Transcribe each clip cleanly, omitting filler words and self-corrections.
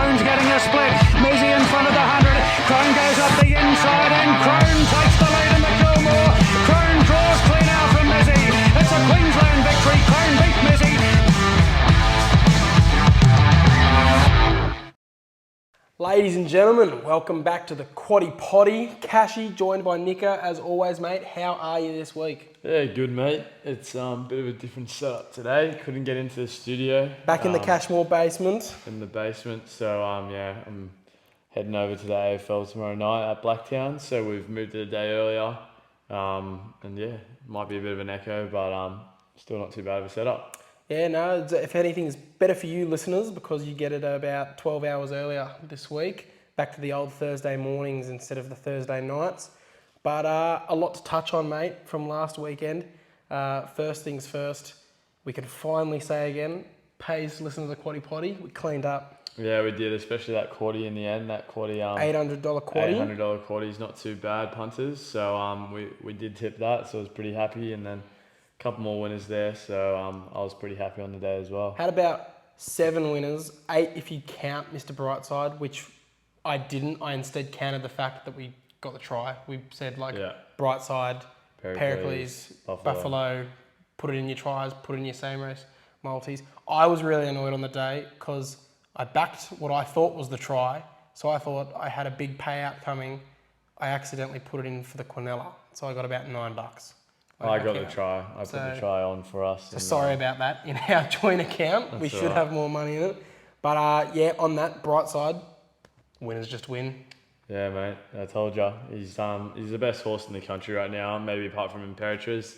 Crone's getting a split. Mizzy in front of the 100. Crone goes up the inside and Crone takes the lead in the Kilmore. Crone draws clean out from Mizzy. It's a Queensland victory. Crone beat Mizzy. Ladies and gentlemen, welcome back to the Quaddie Poddy. Cashy, joined by Nicker, as always, mate. How are you this week? Yeah, good, mate. It's a bit of a different setup today. Couldn't get into the studio. Back in the Cashmore basement. In the basement. So, I'm heading over to the AFL tomorrow night at Blacktown. So we've moved it a day earlier. And yeah, might be a bit of an echo, but still not too bad of a setup. Yeah, no, if anything, it's better for you listeners because you get it about 12 hours earlier this week. Back to the old Thursday mornings instead of the Thursday nights. But a lot to touch on, mate, from last weekend. First things first, we can finally say again, pays to listen to the Quaddie Poddy. We cleaned up. Yeah, we did, especially that Quaddie in the end. That Quaddie, $800 Quaddie. $800 Quaddie's not too bad, punters. So we did tip that, so I was pretty happy. And then a couple more winners there, so I was pretty happy on the day as well. Had about 7 winners, 8 if you count Mr. Brightside, which I didn't. I instead counted the fact that we got the try. We said Brightside, Pericles, Buffalo, put it in your tries, put it in your same race multis. I was really annoyed on the day because I backed what I thought was the try, so I thought I had a big payout coming. I accidentally put it in for the Quinella, so I got about $9. I got the try. I put the try on for us. So sorry about that. In our joint account, we should have more money in it. But on that bright side, winners just win. Yeah, mate. I told you. He's the best horse in the country right now, maybe apart from Imperatrice.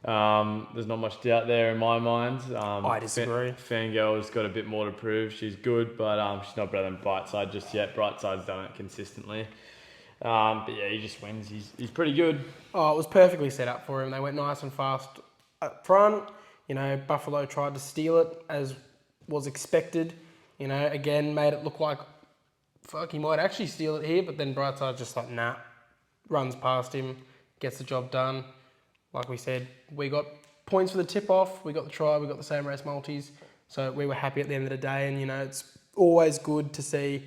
There's not much doubt there in my mind. I disagree. Fangirl's got a bit more to prove. She's good, but she's not better than Brightside just yet. Brightside's done it consistently. But yeah, he just wins. He's pretty good. Oh, it was perfectly set up for him. They went nice and fast up front. You know, Buffalo tried to steal it as was expected. You know, again, made it look like, fuck, he might actually steal it here. But then Brightside's just like, nah. Runs past him, gets the job done. Like we said, we got points for the tip-off. We got the try. We got the same race multis. So we were happy at the end of the day. And, you know, it's always good to see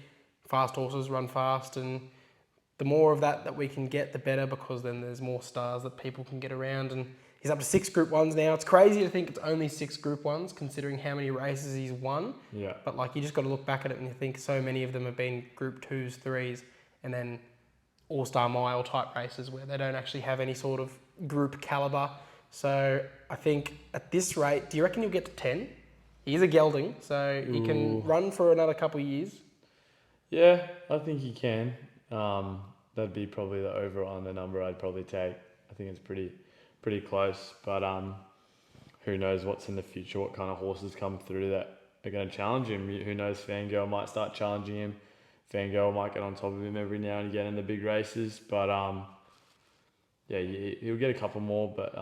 fast horses run fast, and the more of that we can get, the better, because then there's more stars that people can get around. And he's up to 6 Group 1s now. It's crazy to think it's only 6 Group 1s, considering how many races he's won. Yeah. But, like, you just got to look back at it and you think so many of them have been Group 2s, 3s, and then All-Star Mile type races where they don't actually have any sort of group calibre. So I think at this rate, do you reckon you'll get to 10? He is a gelding, so he can run for another couple of years. Yeah, I think he can. That'd be probably the over on the number I'd probably take. I think it's pretty close, but who knows what's in the future, what kind of horses come through that are going to challenge him. Who knows, Fangirl might start challenging him. Fangirl might get on top of him every now and again in the big races, but he'll get a couple more, but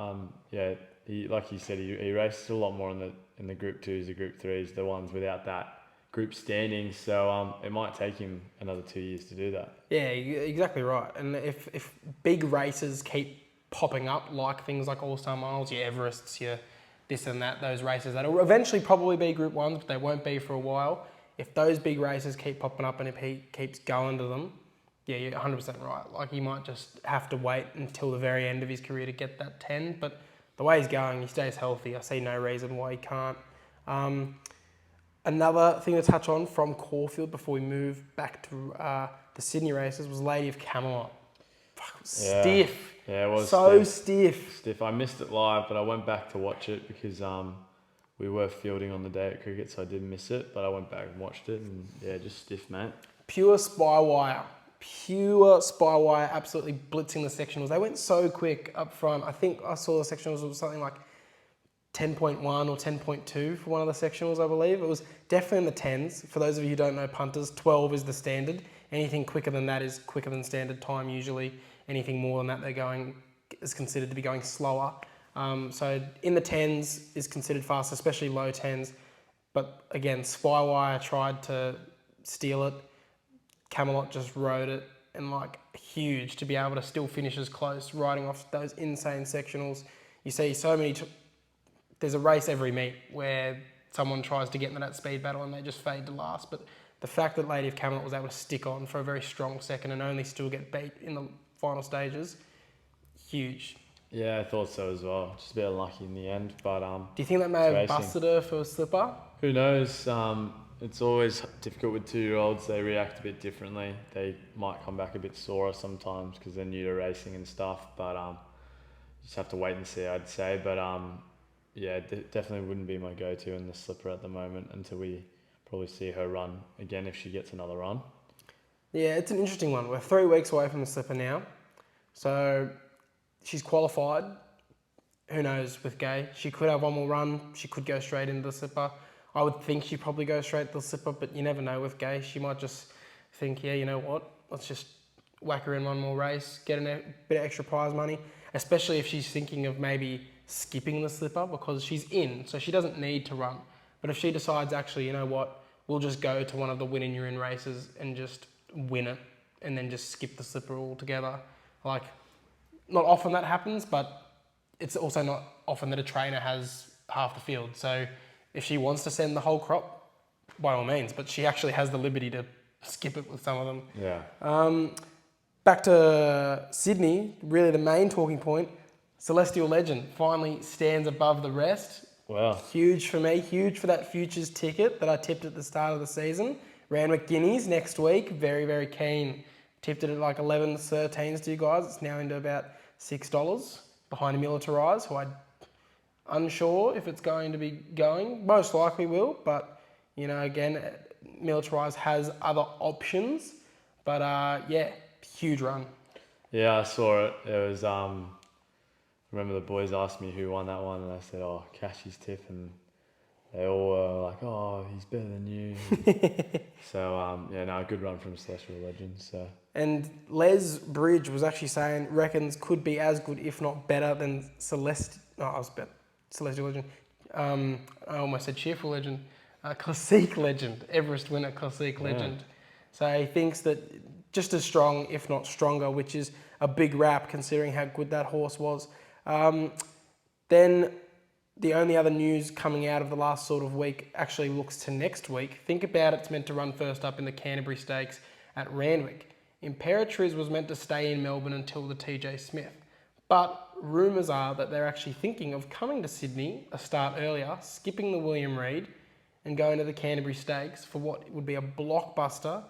he, like you said, he races a lot more in the Group 2s, the Group 3s, the ones without that group standing, so it might take him another 2 years to do that. Yeah, exactly right. And if big races keep popping up, like things like All-Star Miles, your Everests, your this and that, those races that'll eventually probably be Group 1s, but they won't be for a while. If those big races keep popping up and if he keeps going to them, yeah, you're 100% right. Like, he might just have to wait until the very end of his career to get that 10, but the way he's going, he stays healthy. I see no reason why he can't. Another thing to touch on from Caulfield before we move back to the Sydney races was Lady of Camelot. Fuck, it was stiff. Yeah, it was so stiff. I missed it live, but I went back to watch it because we were fielding on the day at cricket, so I did miss it. But I went back and watched it, and yeah, just stiff, mate. Pure spy wire, absolutely blitzing the sectionals. They went so quick up front. I think I saw the sectionals was something like 10.1 or 10.2 for one of the sectionals, I believe. It was definitely in the 10s. For those of you who don't know punters, 12 is the standard. Anything quicker than that is quicker than standard time usually. Anything more than that is considered to be going slower. So in the 10s is considered fast, especially low 10s. But again, Spywire tried to steal it. Camelot just rode it, and like huge to be able to still finish as close, riding off those insane sectionals. You see so many... There's a race every meet where someone tries to get into that speed battle and they just fade to last. But the fact that Lady of Camelot was able to stick on for a very strong second and only still get beat in the final stages, huge. Yeah, I thought so as well. Just a bit unlucky in the end, but Do you think that may have busted her for a slipper? who knows? It's always difficult with 2-year-olds. They react a bit differently. They might come back a bit sorer sometimes because they're new to racing and stuff. But just have to wait and see, I'd say. But yeah, definitely wouldn't be my go-to in the slipper at the moment until we probably see her run again if she gets another run. Yeah, it's an interesting one. We're 3 weeks away from the slipper now. So she's qualified. Who knows with Gay? She could have one more run. She could go straight into the slipper. I would think she'd probably go straight to the slipper, but you never know with Gay. She might just think, yeah, you know what? Let's just whack her in one more race, get a bit of extra prize money, especially if she's thinking of maybe skipping the slipper because she's in, so she doesn't need to run. But if she decides, actually, you know what? We'll just go to one of the win you're in races and just win it and then just skip the slipper altogether. Like, not often that happens, but it's also not often that a trainer has half the field. So if she wants to send the whole crop, by all means, but she actually has the liberty to skip it with some of them. Yeah. Back to Sydney, really the main talking point, Celestial Legend finally stands above the rest. Wow. Huge for me, huge for that futures ticket that I tipped at the start of the season. Randwick Guineas next week, very, very keen. Tipped it at like 11 13s to you guys. It's now into about $6 behind Militarise, who I'm unsure if it's going to be going. Most likely will, but, you know, again, Militarise has other options. But, yeah, huge run. Yeah, I saw it. It was, remember the boys asked me who won that one, and I said, oh, Cashy's tip, and they all were like, oh, he's better than you. So, yeah, no, good run from Celestial Legend. So. And Les Bridge was actually saying, reckons could be as good, if not better, than Celestial Legend. I almost said Cheerful Legend. Classique Legend, Everest winner, Classique Legend. So he thinks that just as strong, if not stronger, which is a big rap considering how good that horse was. Then the only other news coming out of the last sort of week actually looks to next week. Think about it, it's meant to run first up in the Canterbury Stakes at Randwick. Imperatriz was meant to stay in Melbourne until the TJ Smith. But rumours are that they're actually thinking of coming to Sydney a start earlier, skipping the William Reid and going to the Canterbury Stakes for what would be a blockbuster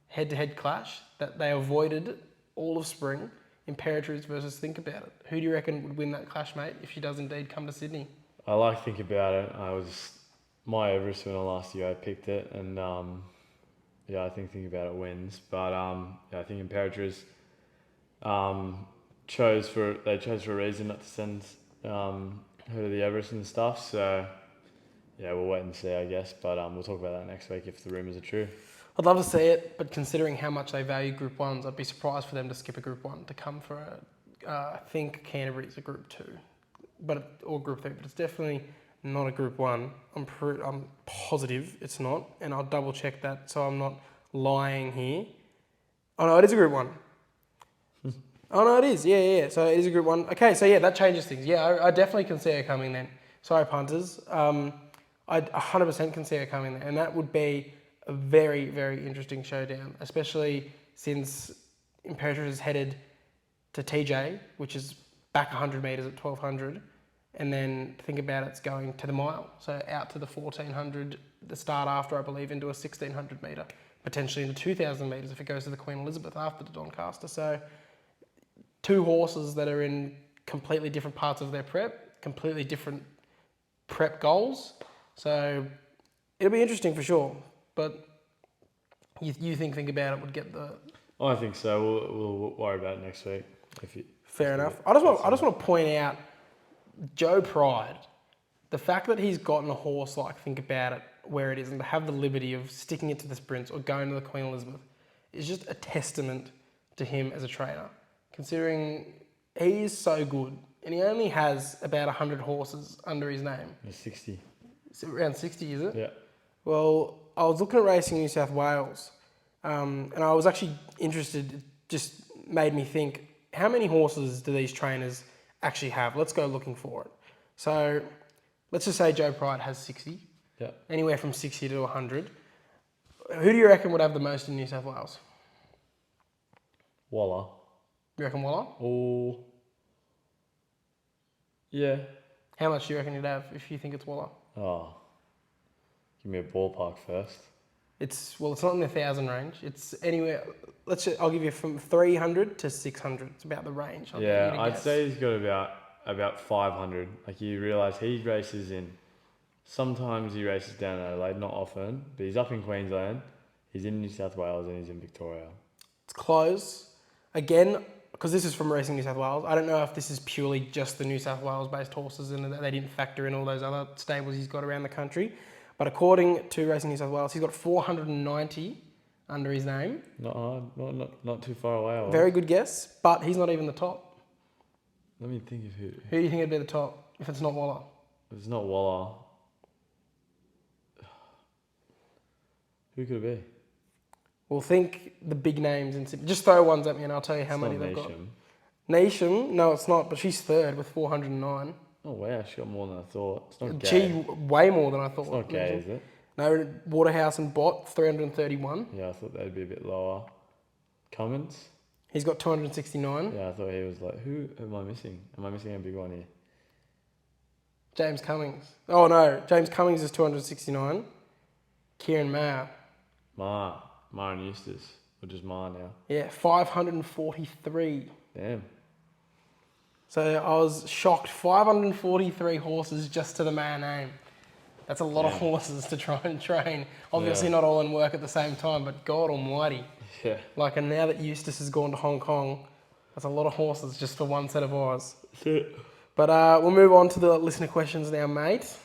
head-to-head clash that they avoided all of spring. Imperatriz versus Think About It. Who do you reckon would win that clash, mate, if she does indeed come to Sydney? I like Think About It. I was my Everest winner last year. I picked it, and yeah, I think About It wins. But yeah, I think Imperatriz chose for a reason not to send her to the Everest and stuff. So yeah, we'll wait and see, I guess. But we'll talk about that next week if the rumours are true. I'd love to see it, but considering how much they value Group 1s, I'd be surprised for them to skip a Group 1 to come for I think Canterbury's a Group 2, or Group 3, but it's definitely not a Group 1. I'm positive it's not, and I'll double check that so I'm not lying here. Oh no, it is a Group 1. Oh no, it is. Yeah. So it is a Group 1. Okay, so yeah, that changes things. Yeah, I definitely can see her coming then. Sorry, punters. I 100% can see her coming there, and that would be a very, very interesting showdown, especially since Imperatriz is headed to TJ, which is back 100 metres at 1200, and then Think About It's going to the mile, so out to the 1400, the start after, I believe, into a 1600 metre, potentially into 2000 metres if it goes to the Queen Elizabeth after the Doncaster. So 2 horses that are in completely different parts of their prep, completely different prep goals. So it'll be interesting for sure. But you think About It would get the... I think so. We'll worry about it next week. Fair enough. I just want to point out Joe Pride, the fact that he's gotten a horse like Think About It where it is and to have the liberty of sticking it to the sprints or going to the Queen Elizabeth is just a testament to him as a trainer, considering he is so good and he only has about 100 horses under his name. 60. It's around 60, is it? Yeah. Well, I was looking at Racing New South Wales and I was actually interested. It just made me think, how many horses do these trainers actually have? Let's go looking for it. So let's just say Joe Pride has 60. Yeah. Anywhere from 60 to 100. Who do you reckon would have the most in New South Wales? Waller. You reckon Waller? Oh. Yeah. How much do you reckon he'd have if you think it's Waller? Oh. Give me a ballpark first. It's not in the 1,000 range. It's anywhere. I'll give you from 300 to 600. It's about the range. Yeah, I'd say he's got about 500. Like, you realise he races in. Sometimes he races down in Adelaide, not often, but he's up in Queensland. He's in New South Wales and he's in Victoria. It's close. Again, because this is from Racing New South Wales. I don't know if this is purely just the New South Wales based horses and they didn't factor in all those other stables he's got around the country. But according to Racing New South Wales, he's got 490 under his name. Not hard, not too far away. Very good guess, but he's not even the top. Let me think of who. Who do you think would be the top if it's not Waller? If it's not Waller, who could it be? Well, think the big names and just throw ones at me and I'll tell you how many they've got. Nation? No, it's not, but she's third with 409. Oh wow, she got more than I thought. It's not She gay. way more than I thought. It's not gay, is it? No, Waterhouse and Bott, 331. Yeah, I thought that'd be a bit lower. Cummins? He's got 269. Yeah, I thought he was like, who am I missing? Am I missing a big one here? James Cummings. Oh no, James Cummings is 269. Kieran Mayer. Ma and Eustace. Or just Ma now. Yeah, 543. Damn. So I was shocked. 543 horses just to the Mayer name. That's a lot of horses to try and train. Obviously not all in work at the same time, but God almighty. Yeah. Like, and now that Eustace has gone to Hong Kong, that's a lot of horses just for one set of eyes. But we'll move on to the listener questions now, mate.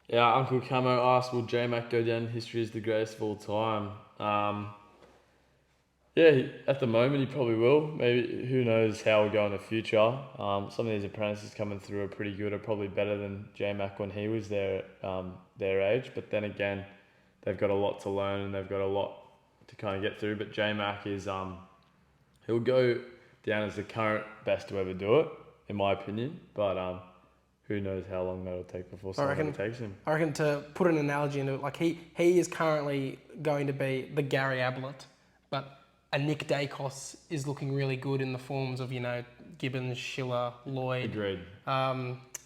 Yeah, Uncle Camo asked, will J-Mac go down in history as the greatest of all time? At the moment he probably will. Maybe, who knows how he'll go in the future. Some of these apprentices coming through are pretty good, are probably better than J-Mac when he was their age. But then again, they've got a lot to learn and they've got a lot to kind of get through. But J-Mac is, he'll go down as the current best to ever do it, in my opinion. But who knows how long that'll take before someone takes him. I reckon, to put an analogy into it, like he is currently going to be the Gary Ablett, but a Nick Dacos is looking really good in the forms of, Gibbons, Schiller, Lloyd. Agreed.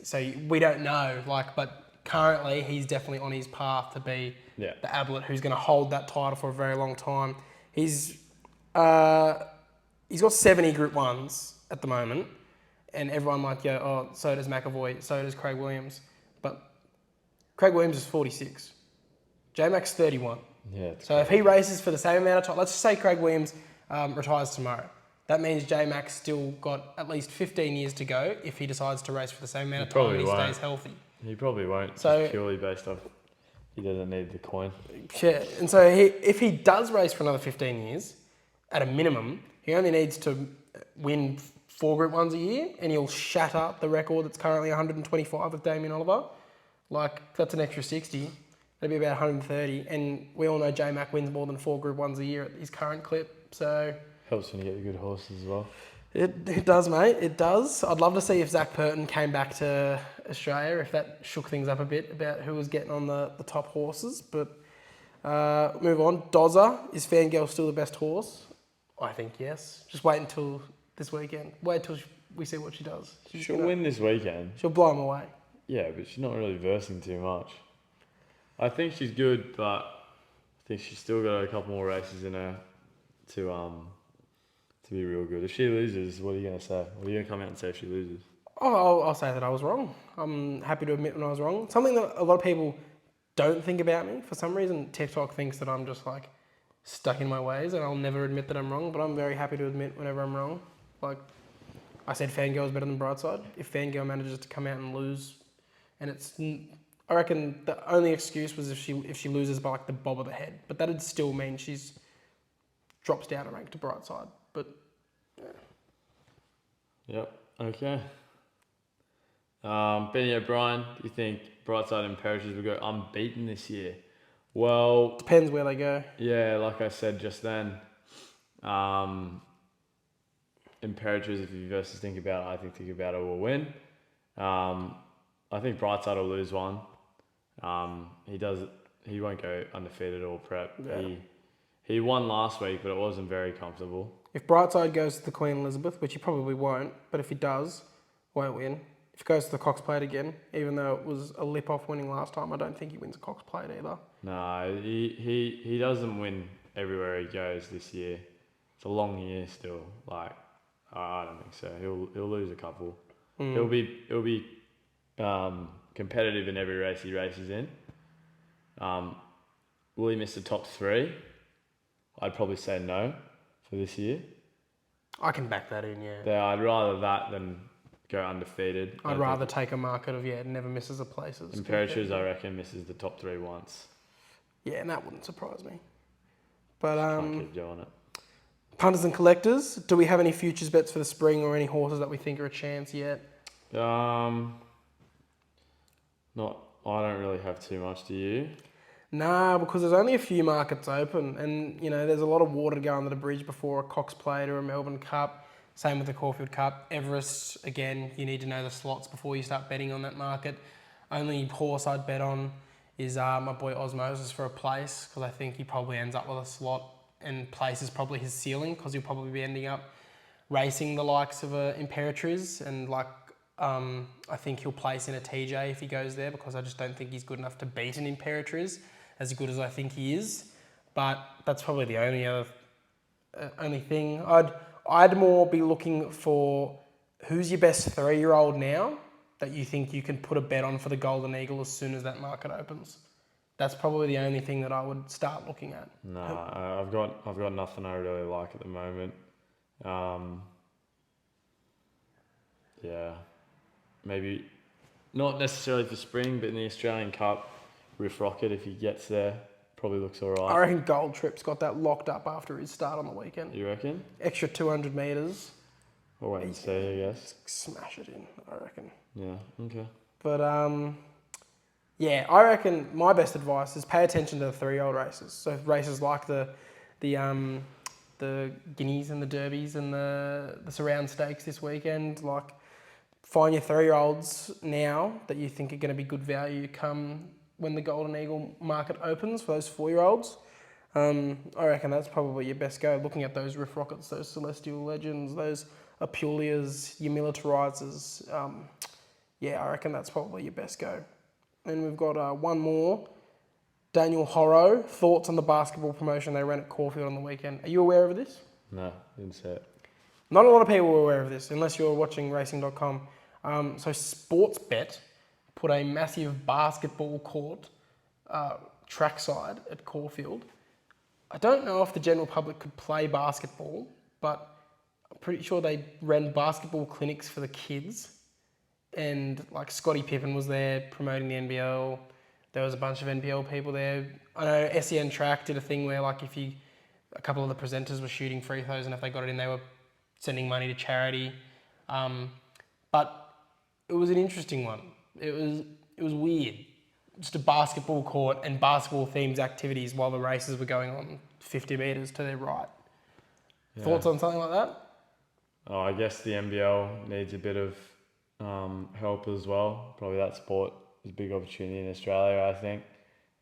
So we don't know, but currently he's definitely on his path to be the Ablett who's going to hold that title for a very long time. He's got 70 Group 1s at the moment, and everyone might go, oh, so does McAvoy, so does Craig Williams. But Craig Williams is 46. J-Mac's 31. Yeah. So if he races for the same amount of time, let's just say Craig Williams retires tomorrow. That means J-Mac's still got at least 15 years to go if he decides to race for the same amount of time and he stays healthy. He probably won't, so, just purely based off he doesn't need the coin. Yeah, and so if he does race for another 15 years, at a minimum, he only needs to win 4 Group 1s a year and he'll shatter the record that's currently 125 with Damien Oliver. That's an extra 60. That'd be about 130, and we all know J-Mac wins more than 4 Group 1s a year at his current clip, so... Helps when you get the good horses as well. It does, mate, it does. I'd love to see if Zach Purton came back to Australia, if that shook things up a bit about who was getting on the top horses, but move on. Dozza, is Fangirl still the best horse? I think yes. Just wait until this weekend. Wait till we see what she does. She'll win this weekend. She'll blow him away. Yeah, but she's not really versing too much. I think she's good, but I think she's still got a couple more races in her to be real good. If she loses, what are you going to say? What are you going to come out and say if she loses? Oh, I'll say that I was wrong. I'm happy to admit when I was wrong. Something that a lot of people don't think about me. For some reason, TikTok thinks that I'm just stuck in my ways and I'll never admit that I'm wrong, but I'm very happy to admit whenever I'm wrong. I said Fangirl is better than Brightside. If Fangirl manages to come out and lose, and I reckon the only excuse was if she loses by the bob of the head, but that'd still mean she's drops down a rank to Brightside. But Yep. Okay. Benny O'Brien, do you think Brightside and Perishes will go unbeaten this year? Well, depends where they go. Yeah, like I said just then, Imperators, if you versus Think About It, I think Think About It will win. I think Brightside will lose one. He does he won't go undefeated or prep. Yeah. He won last week, but it wasn't very comfortable. If Brightside goes to the Queen Elizabeth, which he probably won't, but if he does, won't win. If he goes to the Cox Plate again, even though it was a lip-off winning last time, I don't think he wins a Cox Plate either. No, he doesn't win everywhere he goes this year. It's a long year still. Like, I don't think so. He'll lose a couple. He'll be competitive in every race he races in. Will he miss the top 3? I'd probably say no for this year. I can back that in, yeah. Yeah, I'd rather that than go undefeated. I'd rather take a market of, never misses a places. Imperators, I reckon, misses the top 3 once. Yeah, and that wouldn't surprise me. But Can't keep doing it. punters and collectors, do we have any futures bets for the spring or any horses that we think are a chance yet? I don't really have too much, do you? Nah, because there's only a few markets open and, there's a lot of water to go under the bridge before a Cox Plate or a Melbourne Cup. Same with the Caulfield Cup. Everest, again, you need to know the slots before you start betting on that market. Only horse I'd bet on is my boy Osmosis for a place because I think he probably ends up with a slot and place is probably his ceiling because he'll probably be ending up racing the likes of a Imperatriz and I think he'll place in a TJ if he goes there because I just don't think he's good enough to beat an Imperatriz as good as I think he is. But that's probably the only thing. I'd more be looking for who's your best 3-year-old now that you think you can put a bet on for the Golden Eagle as soon as that market opens. That's probably the only thing that I would start looking at. No, I've got nothing I really like at the moment. Yeah, maybe not necessarily for spring, but in the Australian Cup, Riff Rocket, if he gets there, probably looks all right. I reckon Gold Trip's got that locked up after his start on the weekend. You reckon? Extra 200 metres. We'll wait and see, I guess. Smash it in, I reckon. Yeah, okay. But, I reckon my best advice is pay attention to the 3-year-old races. So races like the Guineas and the Derbies and the Surround Stakes this weekend, find your 3-year-olds now that you think are going to be good value come when the Golden Eagle market opens for those 4-year-olds. I reckon that's probably your best go, looking at those Riff Rockets, those Celestial Legends, those Apulias, your Militarizers. I reckon that's probably your best go. And we've got one more. Daniel Horro, thoughts on the basketball promotion they ran at Caulfield on the weekend. Are you aware of this? No, didn't see it. Not a lot of people are aware of this, unless you're watching racing.com. So Sportsbet put a massive basketball court trackside at Caulfield. I don't know if the general public could play basketball, but I'm pretty sure they ran basketball clinics for the kids. And Scottie Pippen was there promoting the NBL. There was a bunch of NBL people there. I know SEN Track did a thing where a couple of the presenters were shooting free throws and if they got it in, they were sending money to charity. But it was an interesting one. It was weird. Just a basketball court and basketball themed activities while the races were going on 50 metres to their right. Yeah. Thoughts on something like that? Oh, I guess the NBL needs a bit of help as well. Probably that sport is a big opportunity in Australia, I think.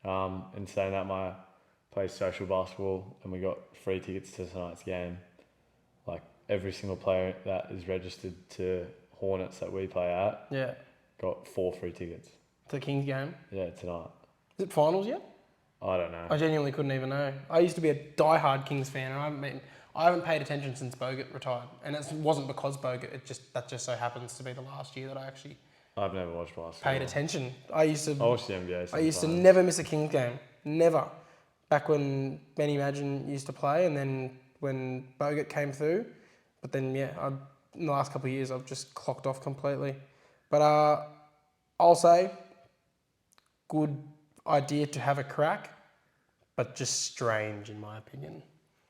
In saying that, I play social basketball and we got free tickets to tonight's game. Every single player that is registered to Hornets that we play at got 4 free tickets. To the Kings game? Yeah, tonight. Is it finals yet? I don't know. I genuinely couldn't even know. I used to be a die-hard Kings fan and I haven't paid attention since Bogut retired. And it wasn't because Bogut, that just so happens to be the last year that I've never watched basketball. Paid attention. I watched the NBA sometimes. I used to never miss a Kings game. Never. Back when Benny Madgen used to play and then when Bogut came through. But then, in the last couple of years, I've just clocked off completely. But I'll say, good idea to have a crack, but just strange in my opinion.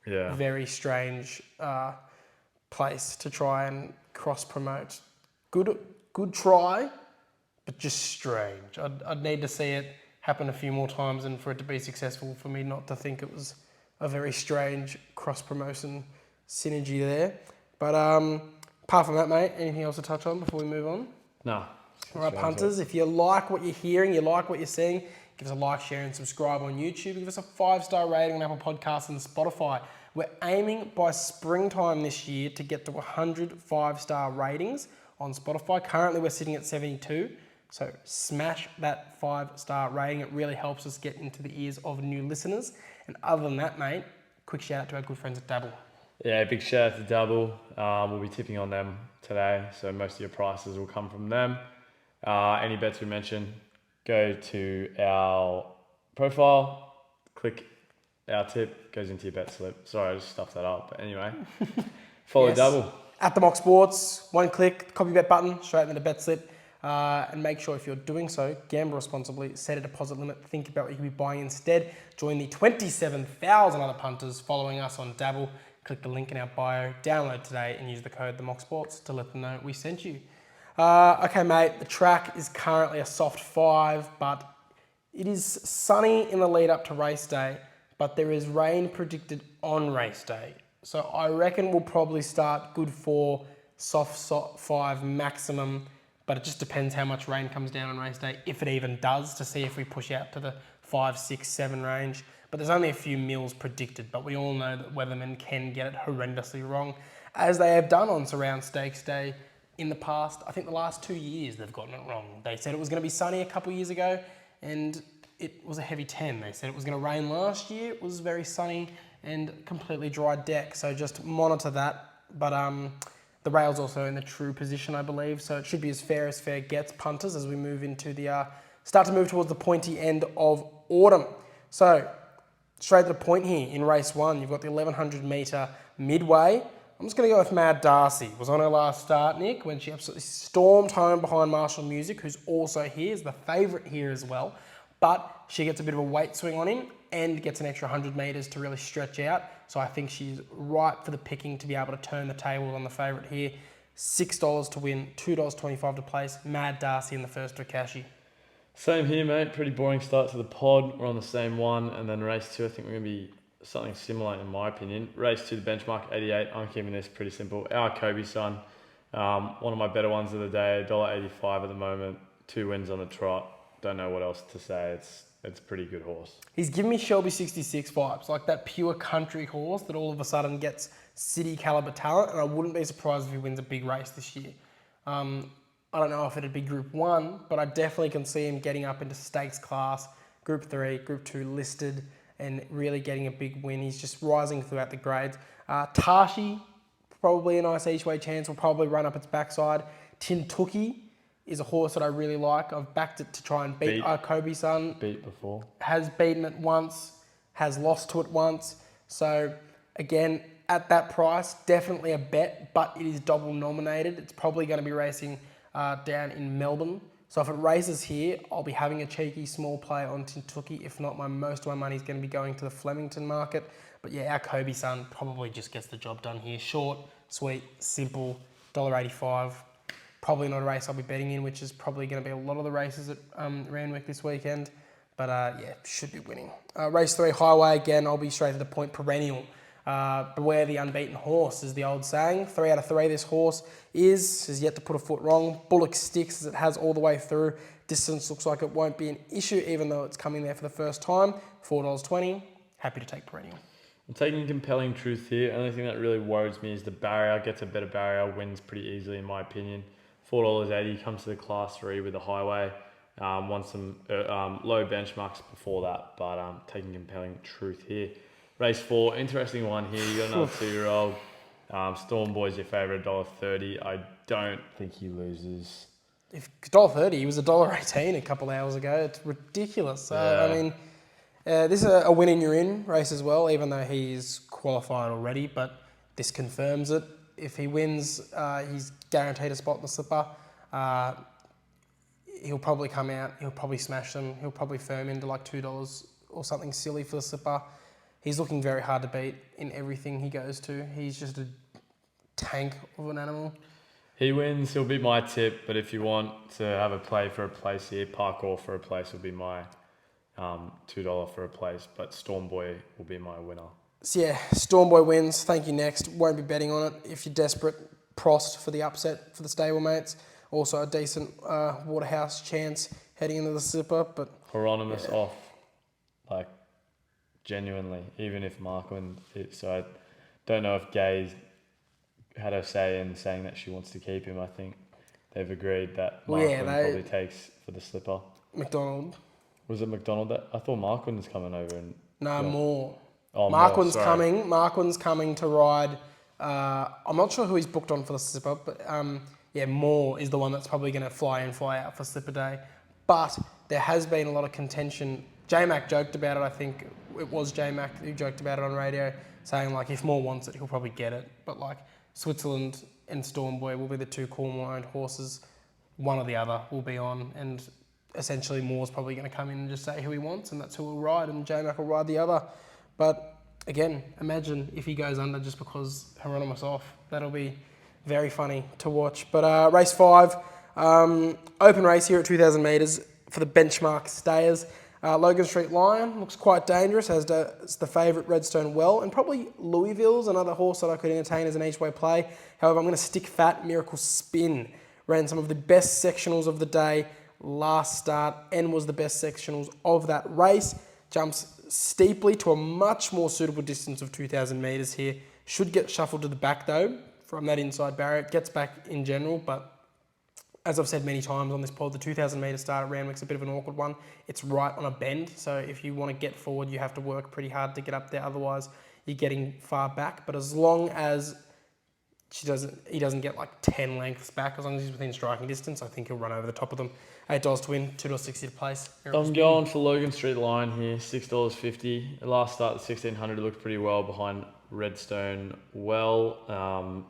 Yeah. Very strange place to try and cross-promote. Good try, but just strange. I'd need to see it happen a few more times and for it to be successful for me not to think it was a very strange cross-promotion synergy there. But apart from that, mate, anything else to touch on before we move on? No. All right, punters, if you like what you're hearing, you like what you're seeing, Give us a like, share, and subscribe on YouTube. Give us a 5-star rating on Apple Podcasts and Spotify. We're aiming by springtime this year to get to 100 5-star ratings on Spotify. Currently, we're sitting at 72. So smash that 5-star rating. It really helps us get into the ears of new listeners. And other than that, mate, quick shout out to our good friends at Dabble. Yeah, big shout out to Dabble. We'll be tipping on them today, so most of your prices will come from them. Any bets we mention, go to our profile, click our tip, goes into your bet slip. Sorry, I just stuffed that up. But anyway, follow Dabble. At the Mock Sports, one click, copy bet button, straight into the bet slip. And make sure if you're doing so, gamble responsibly, set a deposit limit, think about what you can be buying instead. Join the 27,000 other punters following us on Dabble. Click the link in our bio, download today and use the code TheMockSports to let them know we sent you. Okay, mate, the track is currently a soft 5, but it is sunny in the lead up to race day, but there is rain predicted on race day. So I reckon we'll probably start good 4, soft 5 maximum, but it just depends how much rain comes down on race day, if it even does, to see if we push out to the 5, 6, 7 range. But there's only a few mils predicted, but we all know that weathermen can get it horrendously wrong, as they have done on Surround Stakes Day in the past. I think the last 2 years they've gotten it wrong. They said it was going to be sunny a couple of years ago, and it was a heavy 10. They said it was going to rain last year. It was very sunny and completely dry deck, so just monitor that. But the rail's also in the true position, I believe, so it should be as fair gets, punters, as we move into the start to move towards the pointy end of autumn. So straight to the point here in race 1, you've got the 1100 metre midway. I'm just going to go with Mad Darcy. Was on her last start, Nick, when she absolutely stormed home behind Marshall Music, who's also here, is the favourite here as well. But she gets a bit of a weight swing on him and gets an extra 100 metres to really stretch out. So I think she's ripe for the picking to be able to turn the tables on the favourite here. $6 to win, $2.25 to place. Mad Darcy in the first Takashi. Same here, mate. Pretty boring start to the pod. We're on the same one. And then race 2, I think we're going to be something similar in my opinion. Race 2, the benchmark 88. I'm keeping this pretty simple. Our Kobe son, one of my better ones of the day, $1.85 at the moment. 2 wins on the trot. Don't know what else to say. It's a pretty good horse. He's giving me Shelby 66 vibes, like that pure country horse that all of a sudden gets city caliber talent, and I wouldn't be surprised if he wins a big race this year. I don't know if it'd be Group 1, but I definitely can see him getting up into stakes class, Group 3, Group 2 listed, and really getting a big win. He's just rising throughout the grades. Tashi, probably a nice each way chance, will probably run up its backside. Tintuki is a horse that I really like. I've backed it to try and beat our Kobe son. Beat before. Has beaten it once, has lost to it once. So again, at that price, definitely a bet, but it is double nominated. It's probably going to be racing down in Melbourne. So if it races here, I'll be having a cheeky small play on Tintuki. If not, most of my money is going to be going to the Flemington market. But yeah, our Kobe son probably just gets the job done here. Short, sweet, simple, $1.85. Probably not a race I'll be betting in, which is probably going to be a lot of the races at Randwick this weekend. But yeah, should be winning. Race 3, Highway, again, I'll be straight to the point, perennial. Beware the unbeaten horse is the old saying. 3 out of 3 this horse is yet to put a foot wrong. Bullock sticks as it has all the way through. Distance looks like it won't be an issue, even though it's coming there for the first time. $4.20. Happy to take perennial. I'm taking compelling truth here. The only thing that really worries me is the barrier. Gets a better barrier, wins pretty easily in my opinion. $4.80 comes to the class 3 with the Highway. Won some low benchmarks before that, but taking compelling truth here. Race 4, interesting one here. You got another 2-year-old. Storm Boy's your favourite, $1.30. I don't think he loses. If $1.30, he was $1.18 a couple of hours ago. It's ridiculous. Yeah. I mean, this is a win and you're in race as well, even though he's qualified already, but this confirms it. If he wins, he's guaranteed a spot in the slipper. He'll probably come out, he'll probably smash them, he'll probably firm into like $2 or something silly for the slipper. He's looking very hard to beat in everything he goes to. He's just a tank of an animal. He wins, he'll be my tip, but if you want to have a play for a place here, Parkour for a place will be my $2 for a place, but Storm Boy will be my winner. So yeah, Storm Boy wins. Thank you, next. Won't be betting on it. If you're desperate, Prost for the upset for the stablemates. Also a decent Waterhouse chance. heading into the slipper, but Hieronymus off, like, genuinely, even if Mark wins it. So I don't know if Gay's had her say in saying that she wants to keep him. I think they've agreed that Markwin probably takes for the slipper. McDonald. Was it McDonald that? I thought Markwin was coming over and... No, Moore. Oh, Markwin's Moore, coming. Markwin's coming to ride. I'm not sure who he's booked on for the slipper, but Moore is the one that's probably going to fly in, fly out for slipper day. But there has been a lot of contention. J-Mac joked about it. I think it was J-Mac who joked about it on radio, saying like if Moore wants it, he'll probably get it. But like Switzerland and Stormboy will be the two Cornwall-owned horses. One or the other will be on, and essentially Moore's probably going to come in and just say who he wants, and that's who will ride, and J-Mac will ride the other. But again, imagine if he goes under just because Hieronymus off. That'll be very funny to watch. But race 5, open race here at 2,000 metres for the benchmark stayers. Logan Street Lion looks quite dangerous, as does the favourite Redstone Well, and probably Louisville's another horse that I could entertain as an each-way play. However, I'm going to stick fat. Miracle Spin ran some of the best sectionals of the day last start and was the best sectionals of that race. Jumps steeply to a much more suitable distance of 2,000 metres here. Should get shuffled to the back though from that inside barrier. It gets back in general, but as I've said many times on this pod, the 2,000 metre start at Randwick's a bit of an awkward one. It's right on a bend, so if you want to get forward, you have to work pretty hard to get up there. Otherwise, you're getting far back. But as long as he doesn't get like 10 lengths back, as long as he's within striking distance, I think he'll run over the top of them. $8 to win, $2.60 to place. I'm going for Logan Street Lion here, $6.50. Last start, the 1,600, looked pretty well behind Redstone Well.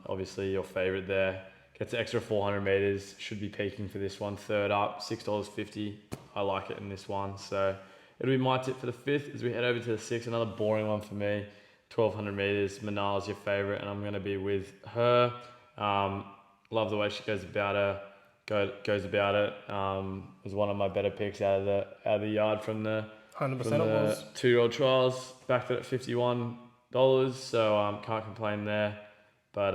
Obviously, your favourite there. Gets an extra 400 metres. Should be peaking for this one. Third up, $6.50. I like it in this one. So it'll be my tip for the 5th as we head over to the 6th. Another boring one for me. 1,200 metres. Manal's your favourite, and I'm going to be with her. Love the way she goes about it. Was one of my better picks out of the yard from the 100% from the 2-year-old trials. Backed it at $51, so can't complain there. But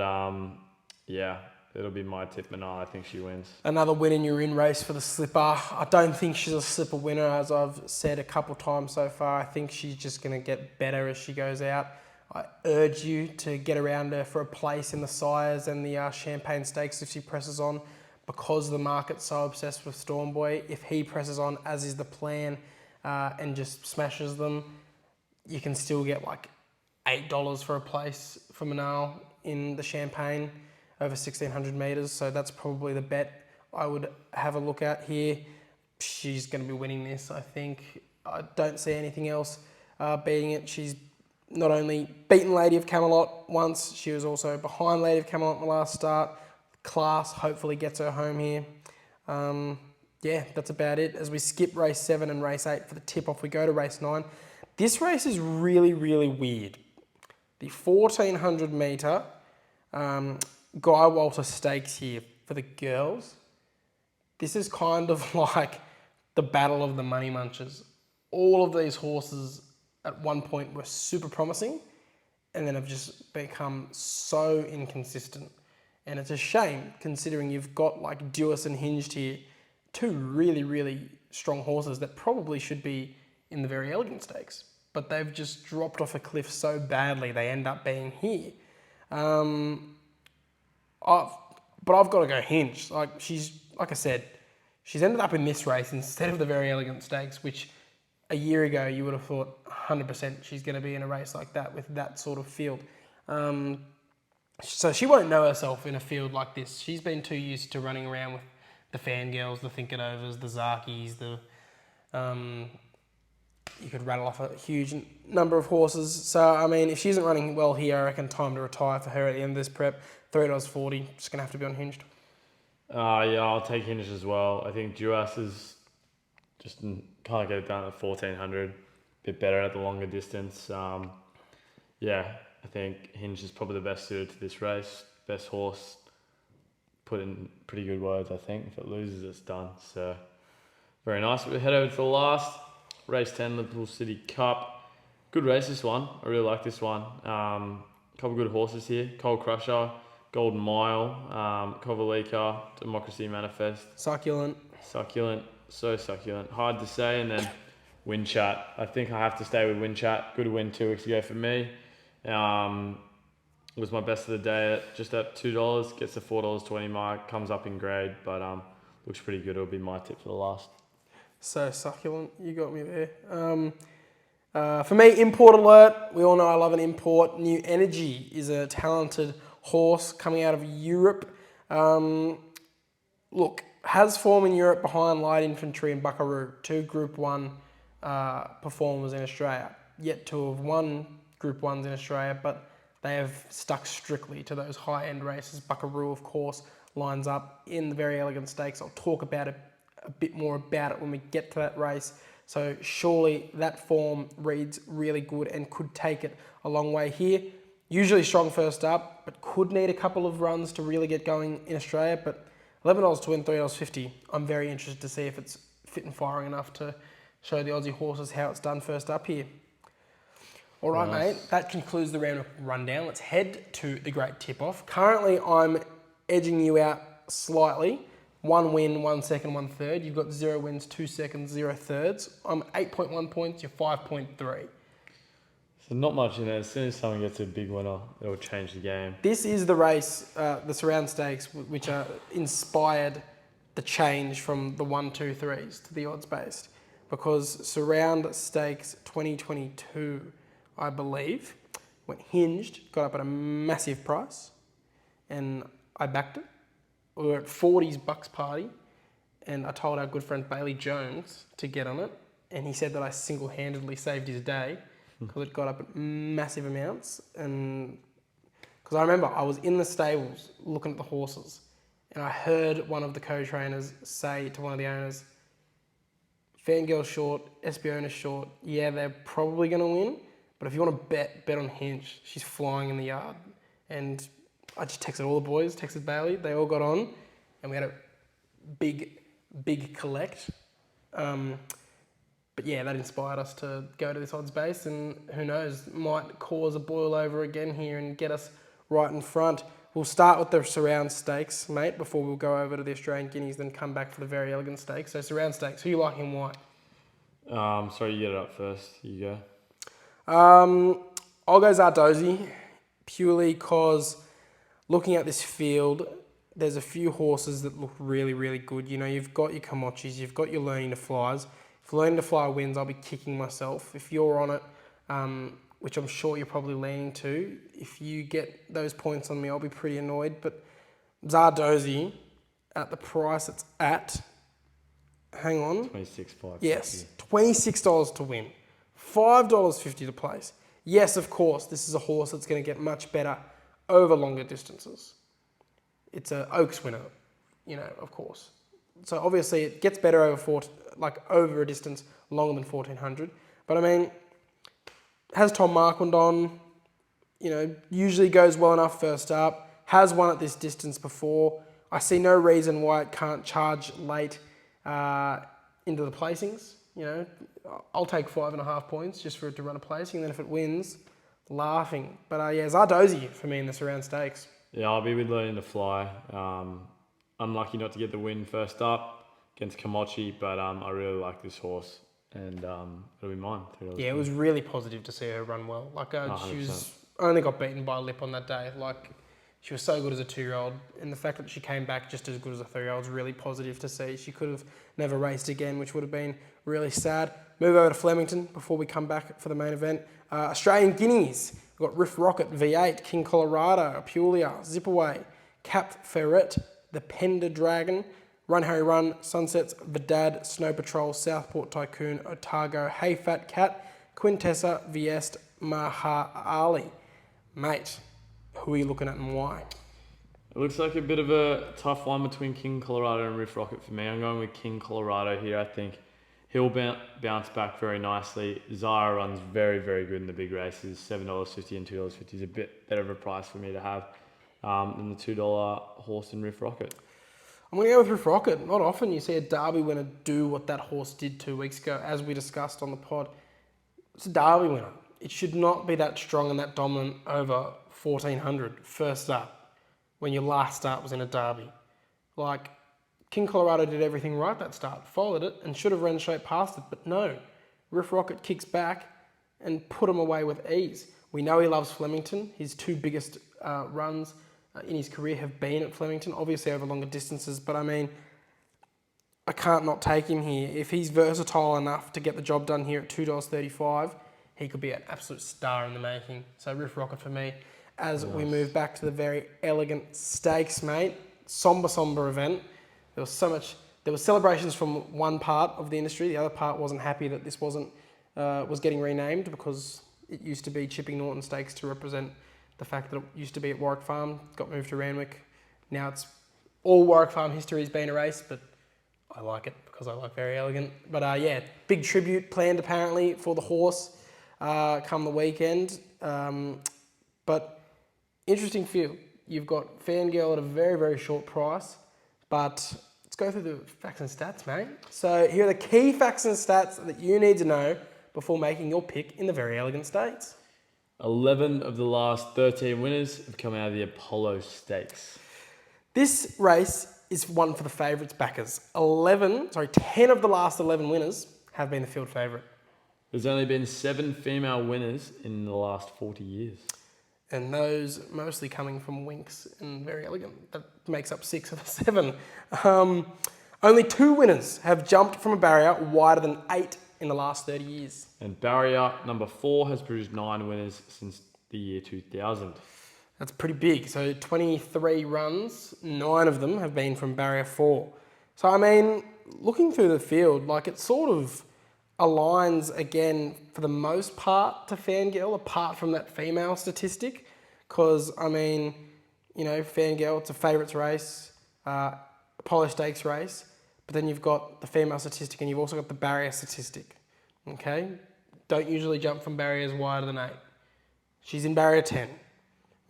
yeah, it'll be my tip, Manal. I think she wins. Another win in your in race for the slipper. I don't think she's a slipper winner, as I've said a couple times so far. I think she's just going to get better as she goes out. I urge you to get around her for a place in the Sires and the Champagne Stakes if she presses on, because the market's so obsessed with Stormboy. If he presses on, as is the plan, and just smashes them, you can still get like $8 for a place for Manal in the Champagne over 1,600 metres. So that's probably the bet I would have a look at here. She's going to be winning this, I think. I don't see anything else beating it. She's not only beaten Lady of Camelot once, she was also behind Lady of Camelot in the last start. Class hopefully gets her home here. Yeah, that's about it. As we skip race 7 and race 8 for the tip-off, we go to race 9. This race is really, really weird. The 1,400 metre Guy Walter Stakes here for the girls. This is kind of like the battle of the money munchers. All of these horses at one point were super promising and then have just become so inconsistent. And it's a shame, considering you've got like Duis and Hinged here, two really, really strong horses that probably should be in the Very Elleegant Stakes, but they've just dropped off a cliff so badly they end up being here. But I've got to go Hinged. Like I said, she's ended up in this race instead of the Very Elleegant Stakes, which a year ago you would have thought 100% she's going to be in a race like that with that sort of field. So she won't know herself in a field like this. She's been too used to running around with the Fangirls, the Think It Overs, the Zarkies, you could rattle off a huge number of horses. So, I mean, if she isn't running well here, I reckon time to retire for her at the end of this prep. $3.40, just going to have to be on Hinged. Yeah, I'll take Hinged as well. I think Duas is just can't get it done at 1,400. A bit better at the longer distance. Yeah, I think Hinged is probably the best suited to this race. Best horse. Put in pretty good words, I think. If it loses, it's done. So, very nice. We head over to the last. Race 10, Liverpool City Cup. Good race, this one. I really like this one. Couple good horses here. Cold Crusher, Golden Mile, Kovalika, Democracy Manifest. Succulent. So succulent. Hard to say. And then Wind Chat. I think I have to stay with Wind Chat. Good win 2 weeks ago for me. Was my best of the day at just at $2. Gets the $4.20 mark. Comes up in grade, but looks pretty good. It'll be my tip for the last. So succulent. You got me there. For me, import alert. We all know I love an import. New Energy is a talented horse coming out of Europe. Look, has form in Europe behind Light Infantry and Buckaroo, 2 Group 1 performers in Australia. Yet to have won Group 1s in Australia, but they have stuck strictly to those high-end races. Buckaroo, of course, lines up in the Very Elleegant Stakes. I'll talk about it a bit more about it when we get to that race. So surely that form reads really good and could take it a long way here. Usually strong first up, but could need a couple of runs to really get going in Australia. But $11 to win, $3.50. I'm very interested to see if it's fit and firing enough to show the Aussie horses how it's done first up here. All right, mate, that concludes the round rundown. Let's head to the great tip-off. Currently, I'm edging you out slightly. 1 win, 1 second, 1 third. You've got 0 wins, 2 seconds, 0 thirds. I'm 8.1 points, you're 5.3. So not much in there. As soon as someone gets a big winner, it'll change the game. This is the race, the Surround Stakes, which inspired the change from the 1, 2, 3s to the odds-based. Because Surround Stakes 2022, I believe, went hinged, got up at a massive price, and I backed it. We were at 40s bucks party, and I told our good friend Bailey Jones to get on it, and he said that I single-handedly saved his day because it got up at massive amounts. And because I remember I was in the stables looking at the horses, and I heard one of the co-trainers say to one of the owners, Fangirl short, Espiona short, yeah, they're probably going to win, but if you want to bet on Hinge. She's flying in the yard. And I just texted all the boys, texted Bailey. They all got on, and we had a big collect. But yeah, that inspired us to go to this odds base, and who knows, might cause a boil over again here and get us right in front. We'll start with the Surround Stakes, mate, before we'll go over to the Australian Guineas, then come back for the Very Elleegant Stakes. So Surround Stakes, who you like and why? Sorry, you get it up first. You go. I'll go Zardozi, purely because looking at this field, there's a few horses that look really, really good. You know, you've got your Kamochis, you've got your Learning to Flies. If Learning to Fly wins, I'll be kicking myself. If you're on it, which I'm sure you're probably leaning to, if you get those points on me, I'll be pretty annoyed. But Zardozi, at the price it's at, hang on. 26.5. Yes, $26 to win, $5.50 to place. Yes, of course, this is a horse that's going to get much better over longer distances. It's an Oaks winner, you know, of course. So obviously it gets better over a distance longer than 1400. But I mean, has Tom Marquand on, you know, usually goes well enough first up, has won at this distance before. I see no reason why it can't charge late into the placings. You know, I'll take 5.5 points just for it to run a placing, and then if it wins, laughing. But yeah, Zardozi for me in the Surround Stakes. Yeah, I'll be with Learning to Fly. I'm lucky not to get the win first up against Kamochi, but I really like this horse, and it'll be mine. Yeah, it was really positive to see her run well. She was only got beaten by a lip on that day. She was so good as a 2-year-old, and the fact that she came back just as good as a 3-year-old is really positive to see. She could have never raced again, which would have been really sad. Move over to Flemington before we come back for the main event. Australian Guineas. We've got Riff Rocket, V8, King Colorado, Apulia, Zipaway, Cap Ferret, the Pender Dragon, Run Harry Run, Sunsets, Vidad, Snow Patrol, Southport Tycoon, Otago, Hey Fat Cat, Quintessa, Viest, Maha Ali. Mate, who are you looking at and why? It looks like a bit of a tough one between King Colorado and Riff Rocket for me. I'm going with King Colorado here. I think he'll bounce back very nicely. Zara runs very, very good in the big races. $7.50 and $2.50 is a bit better of a price for me to have than the $2 horse in Riff Rocket. I'm going to go with Riff Rocket. Not often you see a Derby winner do what that horse did 2 weeks ago, as we discussed on the pod. It's a Derby winner. It should not be that strong and that dominant over 1400 first up when your last start was in a Derby. King Colorado did everything right that start, followed it, and should have run straight past it, but no. Riff Rocket kicks back and put him away with ease. We know he loves Flemington. His two biggest runs in his career have been at Flemington, obviously over longer distances, but I mean, I can't not take him here. If he's versatile enough to get the job done here at $2.35, he could be an absolute star in the making. So Riff Rocket for me. As we move back to the very elegant stakes, mate. Somber event. There was celebrations from one part of the industry. The other part wasn't happy that this was getting renamed because it used to be Chipping Norton Stakes to represent the fact that it used to be at Warwick Farm. Got moved to Randwick. Now it's all Warwick Farm history has been erased, but I like it because I like Very Elegant. But yeah, big tribute planned apparently for the horse come the weekend. But interesting field. You've got Fangirl at a very, very short price, but let's go through the facts and stats, mate. So here are the key facts and stats that you need to know before making your pick in the Very Elegant Stakes. 11 of the last 13 winners have come out of the Apollo Stakes. This race is one for the favourites backers. 10 of the last 11 winners have been the field favourite. There's only been 7 female winners in the last 40 years. And those mostly coming from Winks and Very Elegant. That makes up 6 of the 7. Only 2 winners have jumped from a barrier wider than 8 in the last 30 years. And barrier number 4 has produced 9 winners since the year 2000. That's pretty big. So 23 runs, 9 of them have been from barrier 4. So, I mean, looking through the field, like it sort of aligns again for the most part to Fangirl, apart from that female statistic. Because, I mean, you know, Fangirl, it's a favourites race, Apollo Stakes race, but then you've got the female statistic and you've also got the barrier statistic. Okay? Don't usually jump from barriers wider than 8. She's in barrier 10.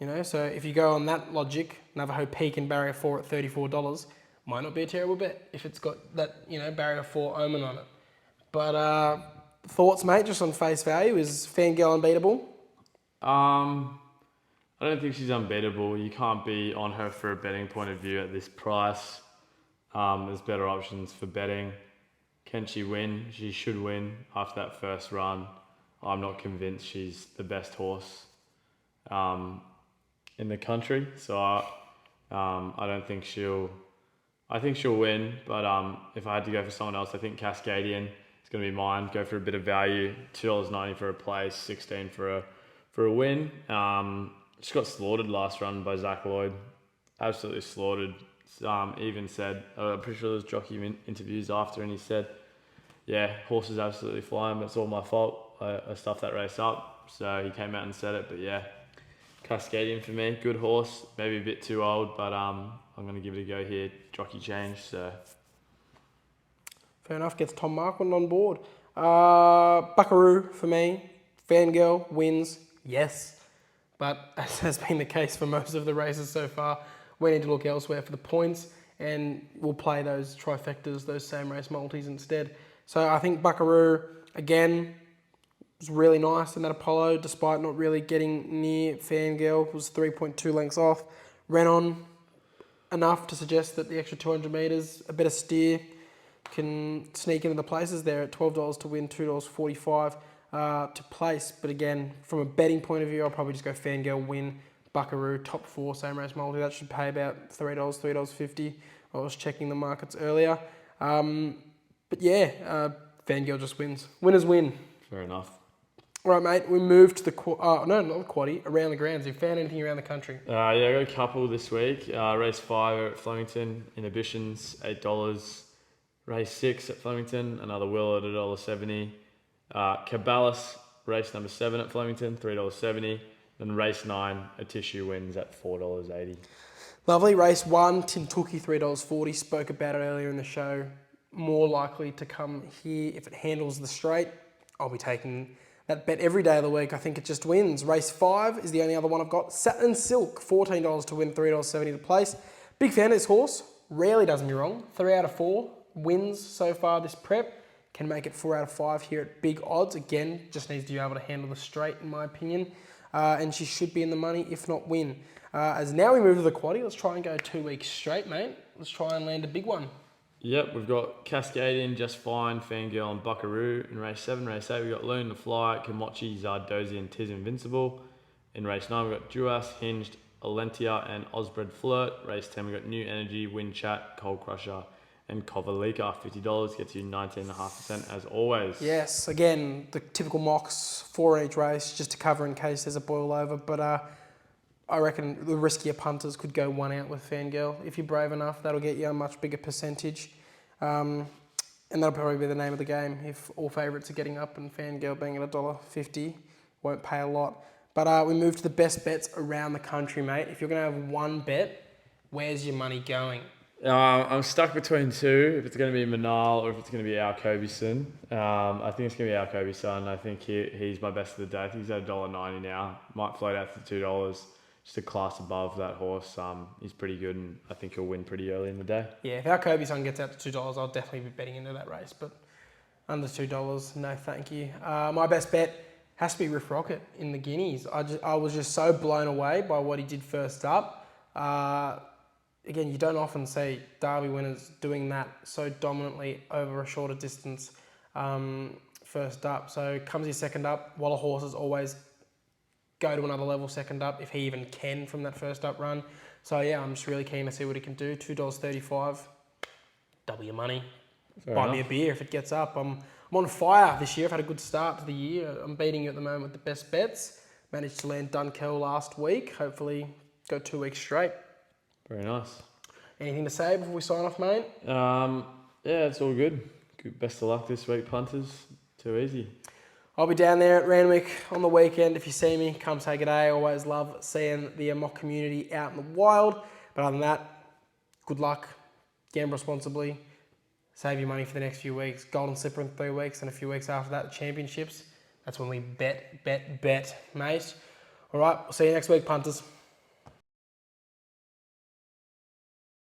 You know, so if you go on that logic, Navajo Peak in barrier 4 at $34 might not be a terrible bet if it's got that, you know, barrier 4 omen on it. But thoughts, mate, just on face value, is Fangirl unbeatable? I don't think she's unbeatable. You can't be on her for a betting point of view at this price. There's better options for betting. Can she win? She should win after that first run. I'm not convinced she's the best horse in the country, so I don't think she'll. I think she'll win, but if I had to go for someone else, I think Cascadian is going to be mine. Go for a bit of value, $2.90 for a place, $16 for a win. She got slaughtered last run by Zach Lloyd, absolutely slaughtered. Even said, I'm pretty sure there was jockey interviews after, and he said, "Yeah, horse is absolutely flying, but it's all my fault. I stuffed that race up." So he came out and said it, but yeah. Cascadian for me, good horse, maybe a bit too old, but I'm going to give it a go here. Jockey change, so. Fair enough, gets Tom Marquand on board. Buckaroo for me, Fangirl wins, yes. But as has been the case for most of the races so far, we need to look elsewhere for the points and we'll play those trifectas, those same race multis instead. So I think Buckaroo, again, was really nice in that Apollo, despite not really getting near Fangirl. Was 3.2 lengths off. Ran on enough to suggest that the extra 200 metres, a better steer, can sneak into the places there at $12 to win, $2.45 to place. But again, from a betting point of view, I'll probably just go Fangirl, win, Buckaroo, top 4, same race multi. That should pay about $3, $3.50. I was checking the markets earlier. But yeah, Fangirl just wins. Winners win. Fair enough. All right, mate, we moved to the, not the Quaddie, around the grounds. Have you found anything around the country? Yeah, I got a couple this week. Race 5 at Flemington, Inhibitions, $8. Race 6 at Flemington, another Will at $1.70. Caballas, race number 7 at Flemington, $3.70. Then race 9, a Tissue wins at $4.80. Lovely. Race 1, Tim Tookie, $3.40. Spoke about it earlier in the show. More likely to come here if it handles the straight. I'll be taking that bet every day of the week. I think it just wins. Race 5 is the only other one I've got. Satin Silk, $14 to win, $3.70 to place. Big fan of this horse. Rarely does me wrong. 3 out of 4 wins so far this prep. Can make it 4 out of 5 here at big odds. Again, just needs to be able to handle the straight, in my opinion. And she should be in the money, if not win. As now we move to the Quaddie, let's try and go 2 weeks straight, mate. Let's try and land a big one. Yep, we've got Cascadian, Just Fine, Fangirl, and Buckaroo. In race 7, race 8, we've got Loon, The Fly, Komochi, Zardozi, and Tiz Invincible. In race 9, we've got Duas, Hinged, Alentia, and Osbred Flirt. Race 10, we've got New Energy, Wind Chat, Cold Crusher, and Kovalika. $50 gets you 19.5% as always. Yes, again, the typical mocks, 4 in each race, just to cover in case there's a boil over. But I reckon the riskier punters could go 1 out with Fangirl. If you're brave enough, that'll get you a much bigger percentage. And that'll probably be the name of the game if all favourites are getting up and Fangirl being at $1.50 won't pay a lot. But we move to the best bets around the country, mate. If you're going to have one bet, where's your money going? I'm stuck between 2, if it's going to be Manal or if it's going to be Al Kobe-son. I think it's going to be Al Kobe-son. I think he's my best of the day. I think he's at $1.90 now. Might float out to $2. Just a class above that horse. He's pretty good and I think he'll win pretty early in the day. Yeah, if our Kobe-son gets out to $2, I'll definitely be betting into that race. But under $2, no thank you. My best bet has to be Riff Rocket in the Guineas. I was just so blown away by what he did first up. Again, you don't often see Derby winners doing that so dominantly over a shorter distance first up. So comes his second up, Waller horses always go to another level second up, if he even can from that first up run. So yeah, I'm just really keen to see what he can do. $2.35, double your money. Buy me a beer if it gets up. I'm on fire this year. I've had a good start to the year. I'm beating you at the moment with the best bets. Managed to land Dunkel last week. Hopefully go 2 weeks straight. Very nice. Anything to say before we sign off, mate? Yeah, it's all good. Best of luck this week, punters. Too easy. I'll be down there at Randwick on the weekend. If you see me, come say good day. I always love seeing the mock community out in the wild. But other than that, good luck. Gamble responsibly. Save your money for the next few weeks. Golden Slipper in 3 weeks, and a few weeks after that, the championships. That's when we bet, mate. All right, we'll see you next week, punters.